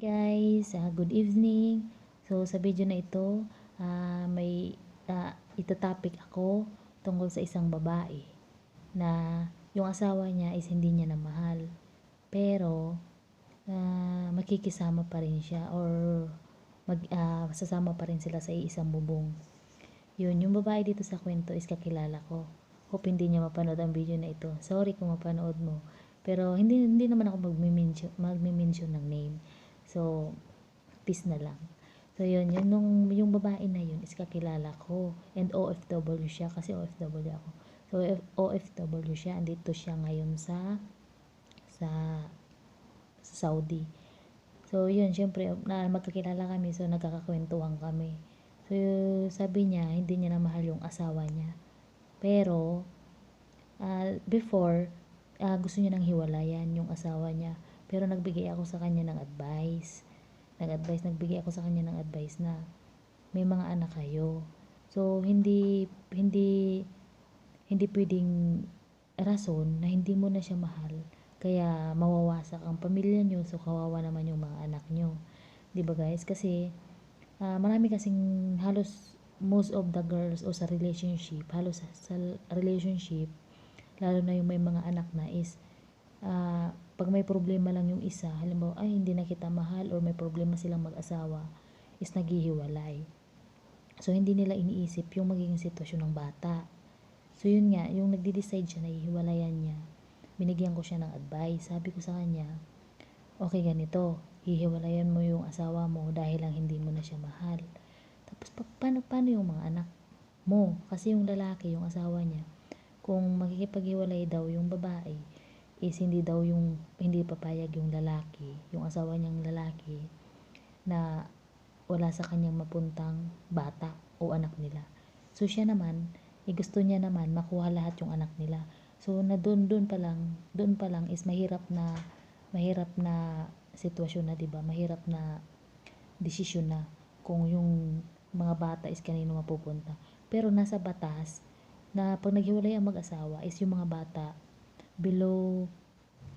Guys, good evening. So sa video na ito, may ito-topic ako tungkol sa isang babae na yung asawa niya is hindi niya na mahal. Pero makikisama pa rin siya or sasama pa rin sila sa isang bubong. Yun, yung babae dito sa kwento is kakilala ko. Hope hindi niya mapanood ang video na ito. Sorry kung mapanood mo. Pero hindi naman ako magme-mention ng name. So, peace na lang. So, yung babae na yun is kakilala ko. And OFW siya kasi OFW ako. So, OFW siya. Andito siya ngayon sa Saudi. So, yun, syempre, magkakilala kami. So, nagkakakwentuhan kami. So, sabi niya, hindi niya na mahal yung asawa niya. Pero, before, gusto niya nang hiwalayan yung asawa niya. Pero nagbigay ako sa kanya ng advice. Nagbigay ako sa kanya ng advice na may mga anak kayo. So, hindi pwedeng rason na hindi mo na siya mahal. Kaya mawawasak ang pamilya niyo, so kawawa naman yung mga anak niyo. 'Di ba guys? Kasi marami kasing halos most of the girls o sa relationship, halos sa relationship, lalo na yung may mga anak na is pag may problema lang yung isa, halimbawa ay hindi na kita mahal or may problema silang mag-asawa, is naghihiwalay. So hindi nila iniisip yung magiging sitwasyon ng bata. So yun nga, yung nagde-decide siya na hihiwalayan niya, binigyan ko siya ng advice. Sabi ko sa kanya, okay ganito, hihiwalayan mo yung asawa mo dahil lang hindi mo na siya mahal. Tapos paano yung mga anak mo? Kasi yung lalaki, yung asawa niya, kung makikipaghiwalay daw yung babae, is hindi papayag yung lalaki, yung asawa niyang lalaki, na wala sa kanyang mapuntang bata o anak nila. So siya naman, gusto niya naman makuha lahat yung anak nila. So na doon pa lang is mahirap na sitwasyon na, 'di ba? Mahirap na desisyon na kung yung mga bata is kanino mapupunta. Pero nasa batas na pag naghiwalay ang mag-asawa is yung mga bata below,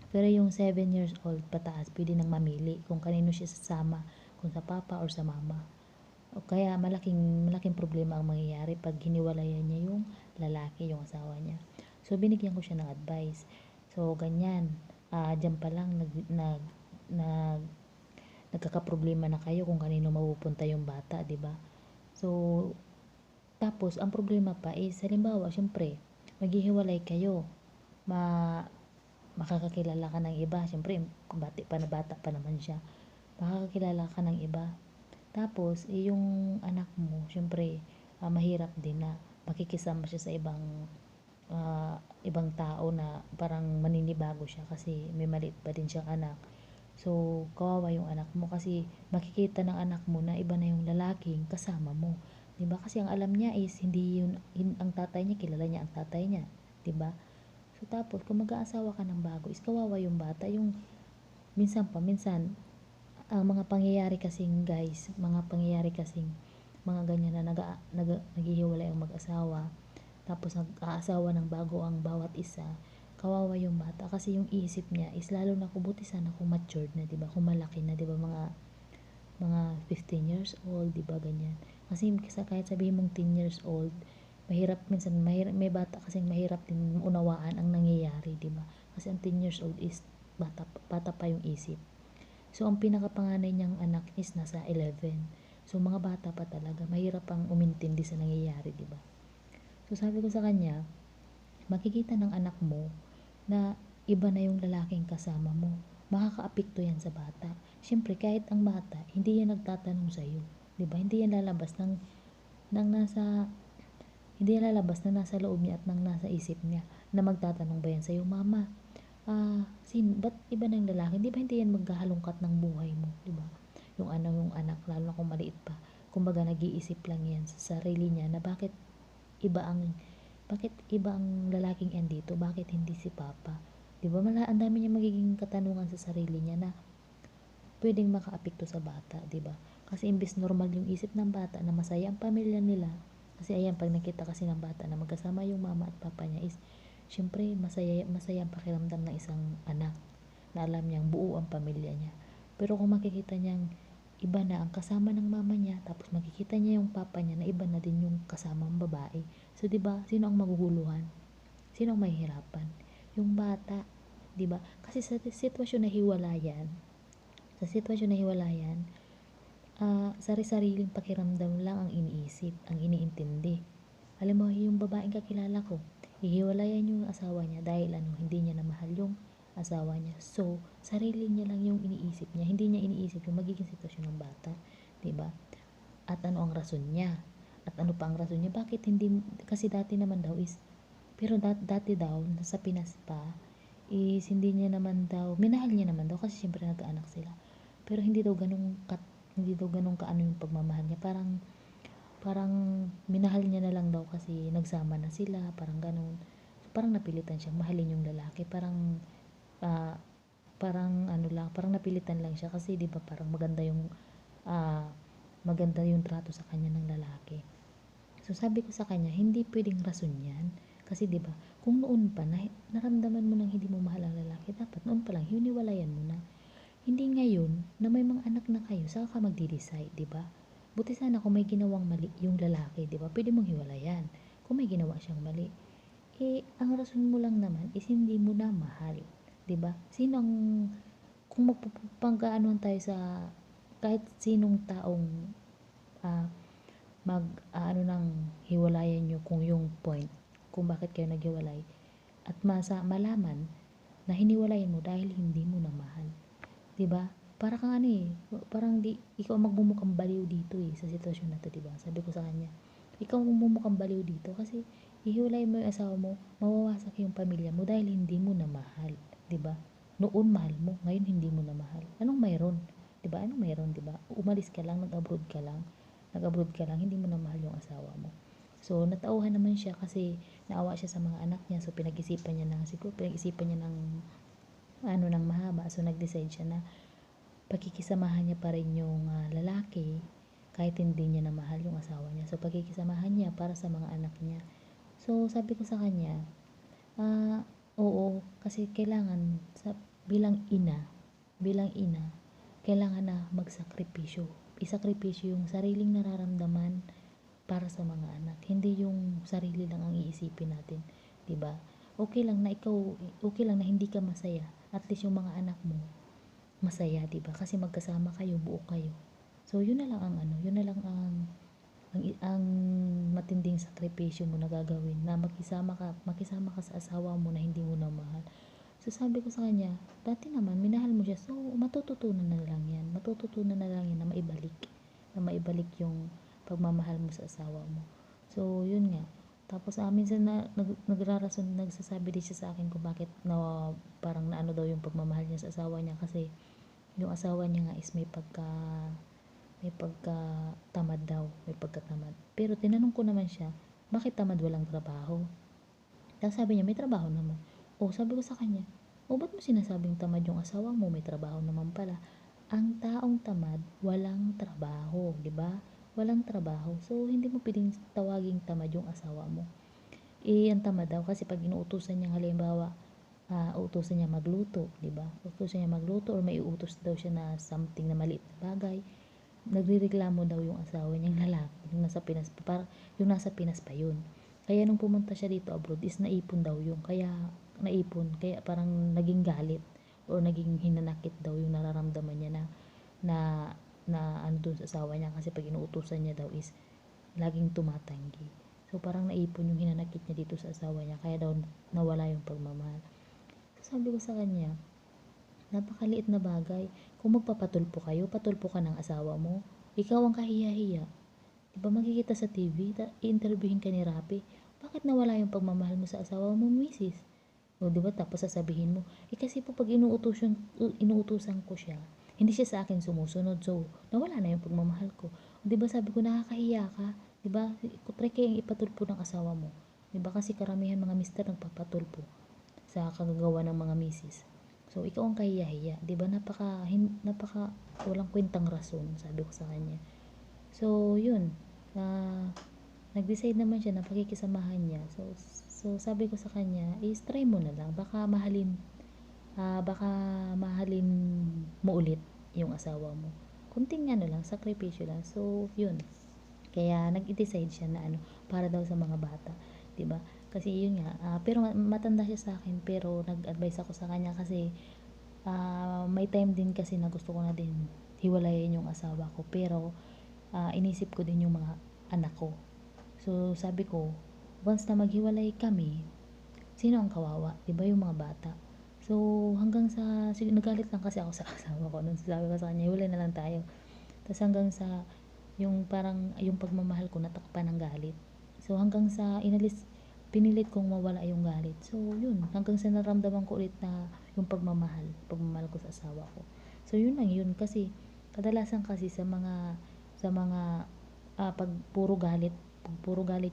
pero yung 7 years old pataas pwede nang mamili kung kanino siya sasama, kung sa papa or sa mama. O kaya malaking problema ang mangyayari pag hiniwalayan niya yung lalaki, yung asawa niya. So binigyan ko siya ng advice. So ganyan, diyan pa lang nagkakaproblema na kayo kung kanino mapupunta yung bata, 'di ba? So tapos ang problema pa is halimbawa, syempre, maghihiwalay kayo. Makakakilala ka ng iba, syempre bata pa naman siya. Makakakilala ka ng iba. Tapos, yung anak mo, syempre, mahirap din na makikisama siya sa ibang tao na parang maninibago siya kasi may maliit pa din siyang anak. So, kawawa yung anak mo kasi makikita ng anak mo na iba na yung lalaking kasama mo. 'Di ba? Kasi ang alam niya is hindi yun ang tatay niya, kilala niya ang tatay niya, 'di ba? So, tapos kung mag-aasawa ka ng bago, is kawawa yung bata, yung minsan ang mga pangyayari kasing guys, mga ganyan na naghihiwalay ang mag-asawa, tapos nag-aasawa ng bago ang bawat isa, kawawa yung bata kasi yung isip niya is lalo na kung buti sana kung matured na, 'di ba? Kung malaki na, 'di ba? Mga 15 years old, 'di ba? Ganyan. Kasi kahit sabihin mong 10 years old, may bata kasing mahirap din unawaan ang nangyayari, 'di ba? Kasi ang 10 years old is bata pa yung isip. So ang pinakapanganay niyang anak is nasa 11. So mga bata pa talaga, mahirap pang umintindi sa nangyayari, 'di ba? So sabi ko sa kanya, makikita ng anak mo na iba na yung lalaking kasama mo. Makakaapekto yan sa bata. Siyempre, kahit ang bata, hindi yan nagtatanong sa iyo, 'di ba? Hindi yan lalabas ng nasa hindi lalabas na nasa loob niya at nang nasa isip niya na magtatanong ba yan sa'yo, mama, ba't iba ng lalaki? Di ba hindi yan maghahalongkat ng buhay mo, di ba? Yung anak, lalo na kung maliit pa. Kumbaga, nag-iisip lang yan sa sarili niya na bakit iba ang lalaking yan dito? Bakit hindi si papa? Di ba? Ang dami niya magiging katanungan sa sarili niya na pwedeng makaapekto sa bata, di ba? Kasi imbes normal yung isip ng bata na masaya ang pamilya nila, kasi ayan, pag nakita kasi ng bata na magkasama yung mama at papa niya is, syempre, masaya ang pakiramdam ng isang anak na alam niyang buo ang pamilya niya. Pero kung makikita niyang iba na ang kasama ng mama niya, tapos makikita niya yung papa niya na iba na din yung kasamang babae. So, 'di ba, sino ang maguguluhan? Sino ang mahihirapan? Yung bata, 'di ba? Kasi sa sitwasyon na hiwalayan, sari-sariling pakiramdam lang ang iniisip, ang iniintindi. Alam mo, yung babaeng kakilala ko, hihiwalayan yung asawa niya dahil hindi niya na mahal yung asawa niya. So, sarili niya lang yung iniisip niya, hindi niya iniisip yung magiging sitwasyon ng bata, 'di ba? At ano ang rason niya? At ano pa ang rason niya? Bakit hindi, kasi dati naman daw is, pero dati daw, sa Pinas pa, is hindi niya naman daw, minahal niya naman daw kasi syempre nagkaanak sila. Pero hindi daw ganun kaano yung pagmamahal niya. Parang minahal niya na lang daw kasi nagsama na sila, parang ganun. So, parang napilitan siyang mahalin yung lalaki. Ah, parang napilitan lang siya kasi 'di ba parang ah, maganda yung trato sa kanya ng lalaki. So sabi ko sa kanya, hindi pwedeng rason 'yan. Kasi 'di ba, kung noon pa naramdaman mo nang hindi mo mahal ang lalaki, dapat noon pa lang hiniwalayan mo na. Hindi ngayon na may mga anak na kayo, saka ka magde-decide, 'di ba? Buti sana kung may ginawang mali yung lalaki, 'di ba? Pwede mong hiwalayan. Kung may ginawa siyang mali, ang rason mo lang naman is hindi mo na mahal, 'di ba? Kung magpapangkaanuhan tayo sa kahit sinong taong ah, ano ng hiwalayan nyo, kung yung point kung bakit kayo naghiwalay, at malaman na hiniwalayan mo dahil hindi mo na mahal, 'di ba? Para kang parang ikaw magmumukhang baliw dito sa sitwasyon na to, 'di ba? Sabi ko sa kanya, ikaw magmumukhang baliw dito kasi hihiwalayin mo yung asawa mo, mawawasak yung pamilya mo dahil hindi mo na mahal, 'di ba? Noon mahal mo, ngayon hindi mo na mahal. Anong mayroon? 'Di ba? Anong mayroon, 'di ba? Umalis ka lang, nag-abroad ka lang, hindi mo na mahal yung asawa mo. So, natauhan naman siya kasi naawa siya sa mga anak niya. So, pinag-isipan niya ng ng mahaba. So, nag-decide siya na pakikisamahan niya pa rin yung lalaki kahit hindi niya na mahal yung asawa niya. So, pakikisamahan niya para sa mga anak niya. So, sabi ko sa kanya, oo, kasi kailangan bilang ina, kailangan na magsakripisyo. Isakripisyo yung sariling nararamdaman para sa mga anak. Hindi yung sarili lang ang iisipin natin, 'di ba? Okay lang na hindi ka masaya. At least yung mga anak mo masaya, 'di ba? Kasi magkasama kayo, buo kayo. So, yun na lang ang matinding sakripisyo mo na gagawin, na makisama ka sa asawa mo na hindi mo na mahal. So, sabi ko sa kanya, dati naman minahal mo siya, so matututunan na lang yan na maibalik yung pagmamahal mo sa asawa mo. So, yun nga. Tapos minsan nagsasabi din siya sa akin kung bakit parang naano daw yung pagmamahal niya sa asawa niya, kasi yung asawa niya nga is may pagkatamad. Pero tinanong ko naman siya, bakit tamad, walang trabaho? Tapos sabi niya, may trabaho naman. Sabi ko sa kanya, ba't mo sinasabing tamad yung asawa mo? May trabaho naman pala. Ang taong tamad, walang trabaho, 'di ba? Walang trabaho. So, hindi mo pwedeng tawaging tamad yung asawa mo. Ang tamad daw kasi pag inuutusan niya, halimbawa, utusan niya magluto, 'di ba? Utusan niya magluto or may uutos daw siya na something na maliit na bagay, nagrereklamo daw yung asawa niyang lalaki, yung nasa Pinas pa yun. Kaya nung pumunta siya dito abroad is kaya parang naging galit or naging hinanakit daw yung nararamdaman niya na ano dun sa asawa niya, kasi pag inuutusan niya daw is laging tumatanggi. So parang naipon yung hinanakit niya dito sa asawa niya, kaya daw nawala yung pagmamahal. So sabi ko sa kanya, napakaliit na bagay. Kung magpapatulpo kayo, patulpo ka ng asawa mo. Ikaw ang kahiya-hiya. Diba makikita sa TV, i-interviewin ka ni Rapi, bakit nawala yung pagmamahal mo sa asawa mo, misis? Diba, tapos sasabihin mo, kasi po pag inuutusan ko siya, hindi siya sa akin sumusunod, so nawala na yung pagmamahal ko. Diba, sabi ko, nakakahiya ka. Diba, try kayong ipatulpo ng asawa mo. Diba, kasi karamihan mga mister nagpapatulpo sa kagagawa ng mga misis. So, ikaw ang kahiya-hiya. Diba, napaka walang kwentang rason, sabi ko sa kanya. So, yun. Nag-decide naman siya na pakikisamahan niya. So sabi ko sa kanya, try mo na lang. Baka mahalin mo ulit yung asawa mo. Kunting ano lang, sakripisyo lang. So, yun. Kaya nag-decide siya na ano, para daw sa mga bata, 'di ba? Kasi yun nga, pero matanda siya sa akin, pero nag-advise ako sa kanya kasi may time din kasi na gusto ko na din hiwalayan yung asawa ko, pero inisip ko din yung mga anak ko. So, sabi ko, once na maghiwalay kami, sino ang kawawa? 'Di ba yung mga bata? So, hanggang sa nagalit lang kasi ako sa asawa ko nung sabi ko sa kanya, hiwalay na lang tayo. Tapos hanggang sa yung parang yung pagmamahal ko natakpan ng galit. So hanggang sa pinilit kong mawala yung galit. So yun, hanggang sa naramdaman ko ulit na yung pagmamahal ko sa asawa ko. So yun lang yun, kasi kadalasan kasi sa mga pag puro galit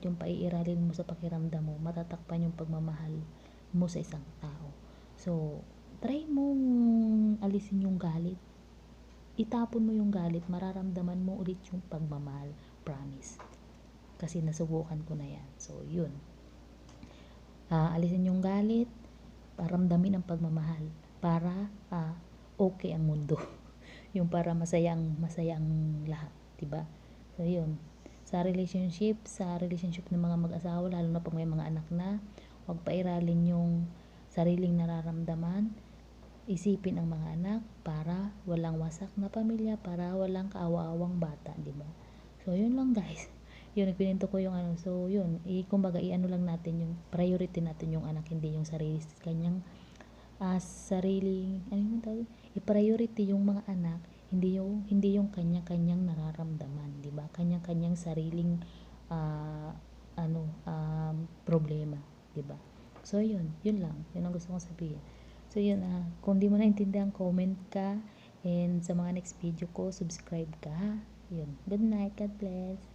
yung paiiralin mo sa pakiramdam mo, matatakpan yung pagmamahal mo sa isang tao. So try mong alisin yung galit, itapon mo yung galit, mararamdaman mo ulit yung pagmamahal, promise, kasi nasubukan ko na yan. So yun, alisin yung galit, paramdamin ang pagmamahal para okay ang mundo. Yung para masaya ang lahat, 'di ba? So yun, sa relationship ng mga mag-asawa, lalo na pag may mga anak na, huwag pairalin yung sariling nararamdaman. Isipin ang mga anak para walang wasak na pamilya, para walang kaawa-awang bata, 'di ba? So yun lang guys. Yun, nagpinento ko yung ano. So yun, kumbaga i-ano lang natin yung priority natin yung anak, hindi yung sariling ano yung tawag? I-priority yung mga anak, hindi yung kanya-kanyang nararamdaman, 'di ba? Kanya-kanyang sariling problema, 'di ba? So yun lang. Yun ang gusto kong sabihin. So yun, kung di mo naintindihan, comment ka, and sa mga next video ko, subscribe ka. Yun. Good night. God bless.